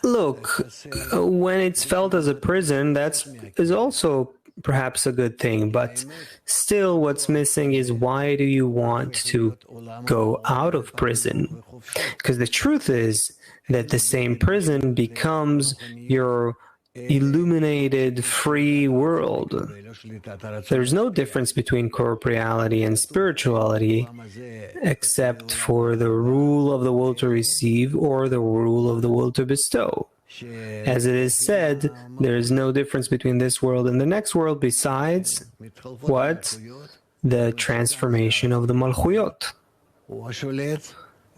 Look, when it's felt as a prison, is also perhaps a good thing, but still what's missing is, why do you want to go out of prison? Because the truth is that the same prison becomes your illuminated free world. There's no difference between corporeality and spirituality except for the rule of the will to receive or the rule of the will to bestow. As it is said, there is no difference between this world and the next world besides what? The transformation of the Malchuyot.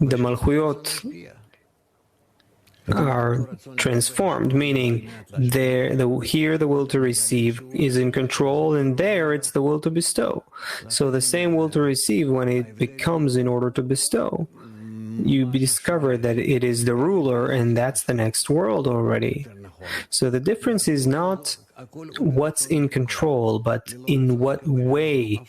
The Malchuyot are transformed, meaning here the will to receive is in control, and there it's the will to bestow. So the same will to receive, when it becomes in order to bestow, you discover that it is the ruler, and that's the next world already. So the difference is not what's in control, but in what way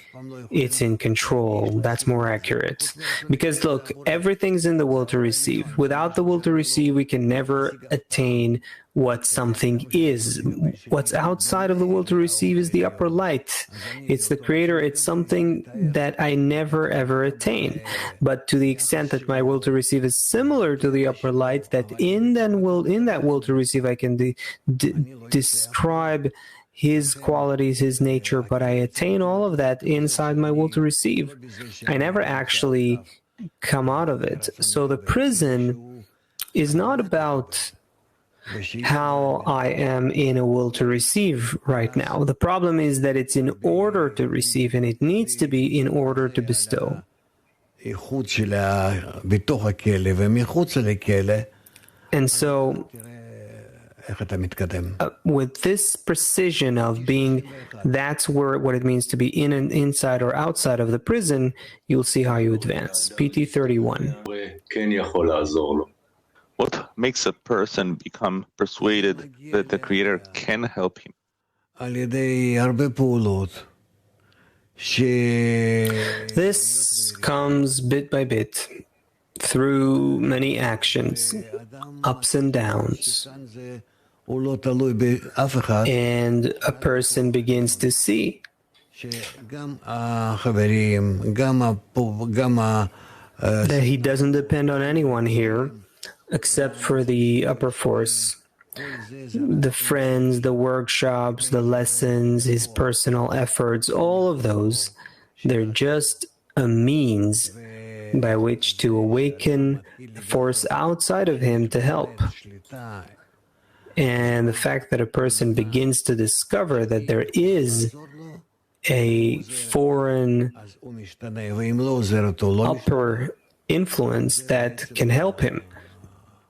it's in control. That's more accurate. Because look, everything's in the will to receive. Without the will to receive, we can never attain what something is. What's outside of the will to receive is the upper light. It's the creator. It's something that I never ever attain. But to the extent that my will to receive is similar to the upper light, that in that will to receive I can describe his qualities, his nature, but I attain all of that inside my will to receive. I never actually come out of it. So the prison is not about how I am in a will to receive right now. The problem is that it's in order to receive, and it needs to be in order to bestow. And so, with this precision of being, that's what it means to be in and inside or outside of the prison, you'll see how you advance. PT 31. What makes a person become persuaded that the Creator can help him? This comes bit by bit, through many actions, ups and downs. And a person begins to see that he doesn't depend on anyone here except for the upper force, the friends, the workshops, the lessons, his personal efforts, all of those, they're just a means by which to awaken the force outside of him to help. And the fact that a person begins to discover that there is a foreign upper influence that can help him.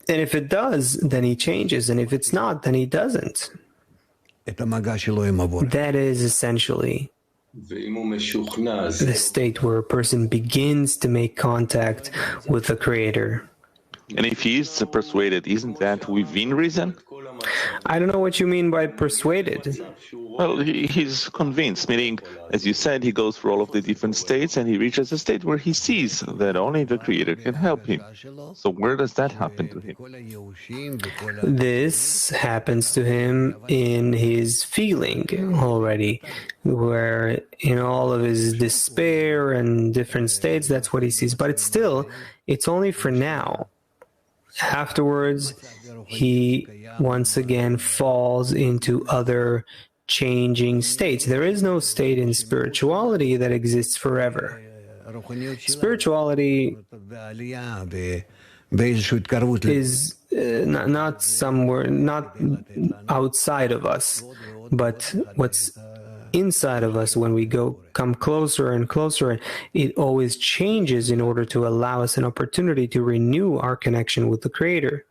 And if it does, then he changes. And if it's not, then he doesn't. That is essentially the state where a person begins to make contact with the Creator. And if he is persuaded, isn't that within reason? I don't know what you mean by persuaded. Well, he's convinced, meaning, as you said, he goes through all of the different states and he reaches a state where he sees that only the Creator can help him. So where does that happen to him? This happens to him in his feeling already, where in all of his despair and different states, that's what he sees. But it's only for now. Afterwards, he once again falls into other changing states. There is no state in spirituality that exists forever. Spirituality is not somewhere, not outside of us, but what's inside of us. When we come closer and closer, it always changes in order to allow us an opportunity to renew our connection with the Creator.